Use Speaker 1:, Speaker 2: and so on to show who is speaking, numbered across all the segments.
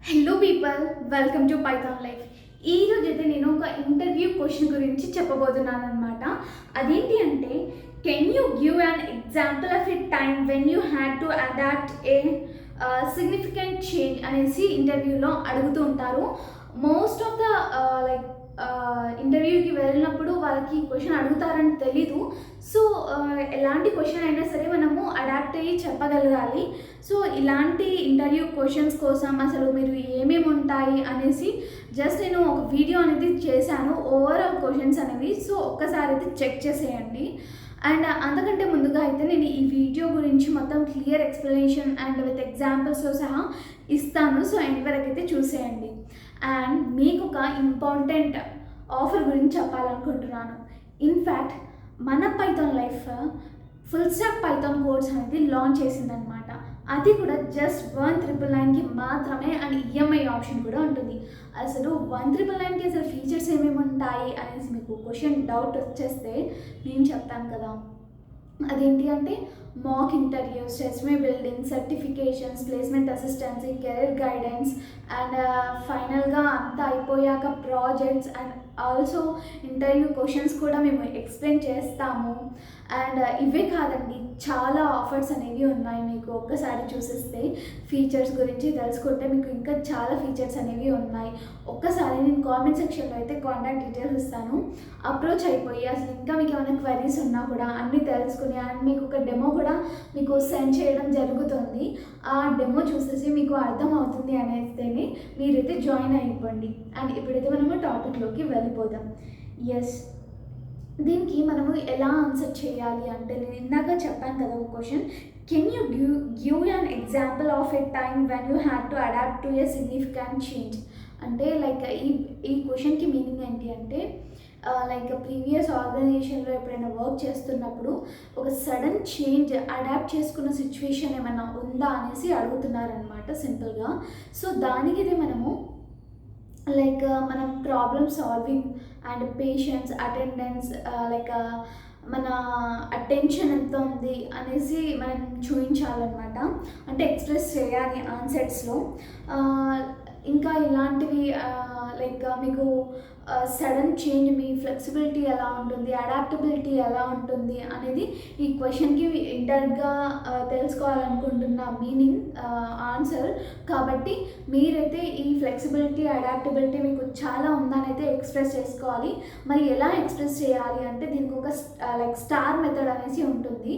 Speaker 1: Hello people, welcome to Python life. ఈరోజు అయితే నేను ఒక ఇంటర్వ్యూ క్వశ్చన్ గురించి చెప్పబోతున్నాను అనమాట. అదేంటి అంటే, can you give an example of a time when you had to adapt a significant change అనేసి ఇంటర్వ్యూలో అడుగుతూ ఉంటారు. మోస్ట్ ఆఫ్ ద లైక్ ఇంటర్వ్యూకి వెళ్ళినప్పుడు వాళ్ళకి క్వశ్చన్ అడుగుతారని తెలీదు. సో ఎలాంటి క్వశ్చన్ అయినా సరే మనము అడాప్ట్ అయ్యి చెప్పగలగాలి. సో ఇలాంటి ఇంటర్వ్యూ క్వశ్చన్స్ కోసం అసలు మీరు ఏమేమి ఉంటాయి అనేసి జస్ట్ నేను ఒక వీడియో అనేది చేశాను, ఓవరాల్ క్వశ్చన్స్ అనేవి. సో ఒక్కసారి అయితే చెక్ చేసేయండి. అండ్ అంతకంటే ముందుగా అయితే నేను ఈ వీడియో గురించి మొత్తం క్లియర్ ఎక్స్ప్లెనేషన్ అండ్ విత్ ఎగ్జాంపుల్స్తో సహా ఇస్తాను. సో ఎండ్ వరకు అయితే చూసేయండి. అండ్ మీకు ఒక ఇంపార్టెంట్ ఆఫర్ గురించి చెప్పాలనుకుంటున్నాను. ఇన్ఫ్యాక్ట్ మన Python life full stack Python course అనేది లాంచ్ చేసిందనమాట. అది కూడా జస్ట్ 1,999కి మాత్రమే. అండ్ ఈఎంఐ ఆప్షన్ కూడా ఉంటుంది. అసలు 1,999కి అసలు ఫీచర్స్ ఏమేమి ఉంటాయి అనేసి మీకు క్వశ్చన్ డౌట్ వచ్చేస్తే నేను చెప్తాను కదా. అదేంటి అంటే, mock interviews, resume building, certifications, placement assistance, career guidance, and ఫైనల్గా అంతా అయిపోయాక projects and also interview questions కూడా మేము ఎక్స్ప్లెయిన్ చేస్తాము. అండ్ ఇవే కాదండి, చాలా ఆఫర్స్ అనేవి ఉన్నాయి. మీకు ఒక్కసారి చూసిస్తే ఫీచర్స్ గురించి తెలుసుకుంటే మీకు ఇంకా చాలా ఫీచర్స్ అనేవి ఉన్నాయి. ఒక్కసారి నేను కామెంట్ సెక్షన్లో అయితే కాంటాక్ట్ డీటెయిల్స్ ఇస్తాను. అప్రోచ్ అయిపోయి అసలు ఇంకా మీకు ఏమైనా క్వైరీస్ ఉన్నా కూడా అన్నీ తెలుసుకుని అండ్ మీకు ఒక డెమో కూడా మీకు సెండ్ చేయడం జరుగుతుంది. ఆ డెమో చూసేసి మీకు అర్థమవుతుంది అనేస్తేనే మీరైతే జాయిన్ అయిపోండి. అండ్ ఇప్పుడైతే మనము టాపిక్లోకి వెళ్ళిపోదాం. ఎస్, దీనికి మనము ఎలా ఆన్సర్ చేయాలి అంటే, నేను ఇందాక చెప్పాను కదా ఒక question, can you give an example of a time when you had to adapt to a significant change అంటే, లైక్ ఈ క్వశ్చన్కి మీనింగ్ ఏంటి అంటే, లైక్ ప్రీవియస్ ఆర్గనైజేషన్లో ఎప్పుడైనా వర్క్ చేస్తున్నప్పుడు ఒక సడన్ చేంజ్ అడాప్ట్ చేసుకున్న సిచ్యువేషన్ ఏమైనా ఉందా అనేసి అడుగుతున్నారనమాట సింపుల్గా. సో దానికి ఇది మనము లైక్ మనం problem solving and patience, attendance, like మన అటెన్షన్ ఎంత ఉంది అనేసి మనం చూపించాలన్నమాట. అంటే ఎక్స్ప్రెస్ చేయాలి ఆన్సర్స్లో. ఇంకా ఇలాంటివి లైక్ మీకు సడన్ చేంజ్, మీ ఫ్లెక్సిబిలిటీ ఎలా ఉంటుంది, అడాప్టబిలిటీ ఎలా ఉంటుంది అనేది ఈ క్వశ్చన్కి ఇంటర్గా తెలుసుకోవాలనుకుంటున్న మీనింగ్ ఆన్సర్. కాబట్టి మీరైతే ఈ ఫ్లెక్సిబిలిటీ, అడాప్టబిలిటీ మీకు చాలా ఉందని అయితే ఎక్స్ప్రెస్ చేసుకోవాలి. మరి ఎలా ఎక్స్ప్రెస్ చేయాలి అంటే, దీనికి ఒక లైక్ స్టార్ మెథడ్ అనేసి ఉంటుంది.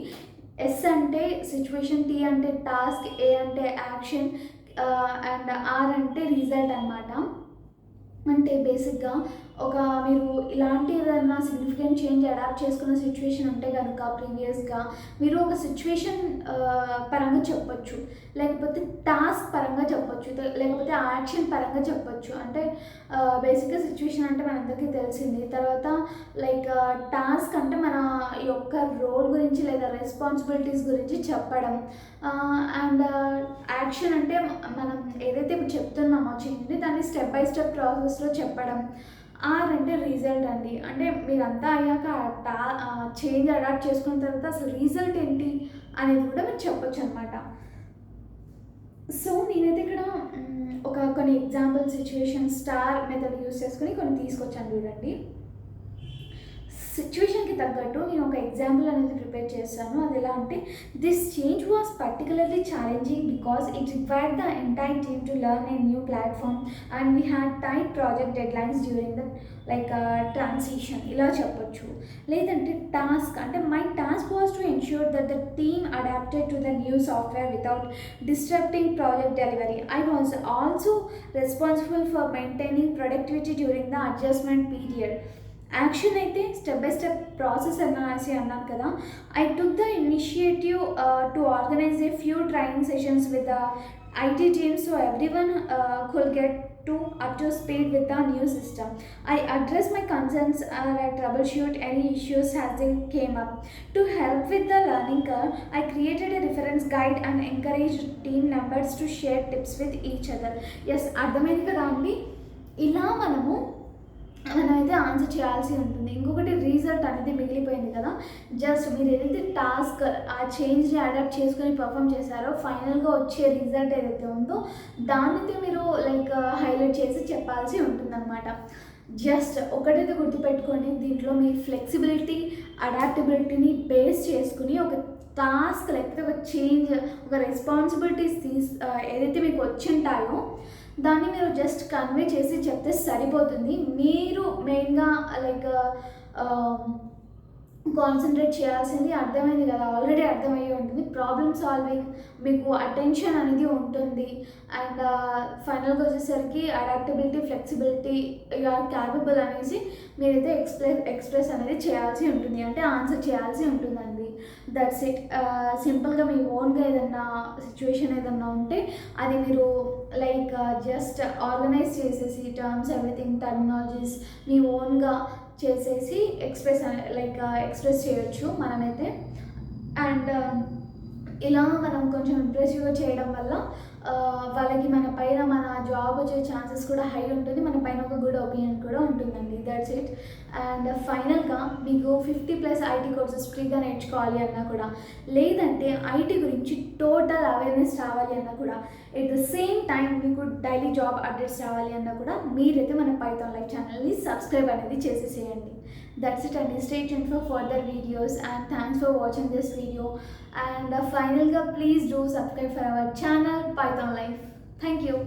Speaker 1: ఎస్ అంటే సిచ్యువేషన్, టీ అంటే టాస్క్, ఏ అంటే యాక్షన్, అండ్ ఆర్ అంటే రిజల్ట్ అనమాట. అంటే బేసిక్గా ఒక మీరు ఇలాంటి ఏదైనా సిగ్నిఫికెంట్ చేంజ్ అడాప్ట్ చేసుకున్న సిచ్యువేషన్ ఉంటే కనుక ప్రీవియస్గా మీరు ఒక సిచ్యువేషన్ పరంగా చెప్పొచ్చు, లేకపోతే టాస్క్ పరంగా చెప్పొచ్చు, లేకపోతే యాక్షన్ పరంగా చెప్పొచ్చు. అంటే బేసిక్గా సిచ్యువేషన్ అంటే మనందరికీ తెలిసింది. తర్వాత లైక్ టాస్క్ అంటే మన యొక్క రోల్ గురించి లేదా రెస్పాన్సిబిలిటీస్ గురించి చెప్పడం. అండ్ యాక్షన్ అంటే మనం ఏదైతే ఇప్పుడు చెప్తున్నామో చేంజ్ని దాన్ని స్టెప్ బై స్టెప్ ప్రాసెస్లో చెప్పడం. ఆర్ అంటే రిజల్ట్ అండి. అంటే మీరంతా అయ్యాక చేంజ్ అడాప్ట్ చేసుకున్న తర్వాత అసలు రిజల్ట్ ఏంటి అనేది కూడా మీరు చెప్పొచ్చు అనమాట. సో నేనైతే ఇక్కడ కొన్ని example situation star method use చేసుకుని కొన్ని తీసుకొచ్చాను చూడండి. సిచ్యువేషన్కి తగ్గట్టు నేను ఒక ఎగ్జాంపుల్ అనేది ప్రిపేర్ చేశాను. అది ఎలా అంటే, this change was particularly challenging because it required the entire team to learn a new platform and we had tight project deadlines during the like transition, ఇలా చెప్పొచ్చు. లేదంటే టాస్క్ అంటే, my task was to ensure that the team adapted to the new software without disturbing project delivery. I was also responsible for maintaining productivity during the adjustment period. Action అయితే step by step process అనేసి అన్నాను కదా. I took the initiative to organise a few training sessions with the IT team so everyone could get to up to speed with the new system. I addressed my concerns and I troubleshoot any issues as they came up. To help with the learning curve, I created a reference guide and encouraged team members to share tips with each other. Yes, అర్థమైంది కదా అండి. ఇలా మనమైతే answer చేయాల్సి ఉంటుంది. ఇంకొకటి result అనేది మిగిలిపోయింది కదా. జస్ట్ మీరు ఏదైతే టాస్క్ ఆ చేంజ్ని అడాప్ట్ చేసుకొని పర్ఫామ్ చేశారో ఫైనల్గా వచ్చే రిజల్ట్ ఏదైతే ఉందో దానితో మీరు లైక్ హైలైట్ చేసి చెప్పాల్సి ఉంటుందన్నమాట. జస్ట్ ఒకటైతే గుర్తుపెట్టుకోండి, దీంట్లో మీ ఫ్లెక్సిబిలిటీ, అడాప్టబిలిటీని బేస్ చేసుకుని ఒక టాస్క్ లేకపోతే ఒక చేంజ్, ఒక రెస్పాన్సిబిలిటీస్ ఏదైతే మీకు వచ్చింటాయో దాన్ని మీరు జస్ట్ కన్వే చేసి చెప్తే సరిపోతుంది. మీరు మెయిన్గా లైక్ కాన్సన్ట్రేట్ చేయాల్సింది అర్థమైంది కదా, ఆల్రెడీ అర్థమయ్యి ఉంటుంది. ప్రాబ్లమ్ సాల్వింగ్, మీకు అటెన్షన్ అనేది ఉంటుంది. అండ్ ఫైనల్గా వచ్చేసరికి అడాప్టబిలిటీ, ఫ్లెక్సిబిలిటీ, యూఆర్ క్యాపబుల్ అనేసి మీరైతే ఎక్స్ప్రెస్ అనేది చేయాల్సి ఉంటుంది, అంటే ఆన్సర్ చేయాల్సి ఉంటుందండి. That's it. సింపుల్గా మీ ఓన్గా ఏదన్నా సిచ్యువేషన్ ఏదన్నా ఉంటే అది మీరు లైక్ జస్ట్ ఆర్గనైజ్ చేసేసి టర్మ్స్, ఎవ్రీథింగ్, టర్మినాలజీస్ మీ ఓన్గా చేసేసి ఎక్స్ప్రెస్ చేయొచ్చు మనమైతే. అండ్ ఇలా మనం కొంచెం ఇంప్రెసివ్గా చేయడం వల్ల వాళ్ళకి మన పైన మన జాబ్ వచ్చే ఛాన్సెస్ కూడా హై ఉంటుంది, మన పైన ఒక గుడ్ ఒపీనియన్ కూడా ఉంటుందండి. That's it. అండ్ ఫైనల్గా మీకు 50+ ఐటీ కోర్సెస్ ఫ్రీగా నేర్చుకోవాలి అన్నా కూడా, లేదంటే ఐటీ గురించి టోటల్ అవేర్నెస్ రావాలి అన్నా కూడా, ఎట్ ద సేమ్ టైం మీకు డైలీ జాబ్ అప్డేట్స్ రావాలి అన్నా కూడా మీరైతే మన పైథాన్ లైవ్ ఛానల్ని సబ్స్క్రైబ్ అనేది చేసేసేయండి. That's it, and stay tuned for further videos, and thanks for watching this video. And finally, please do subscribe for our channel Python Life. Thank you.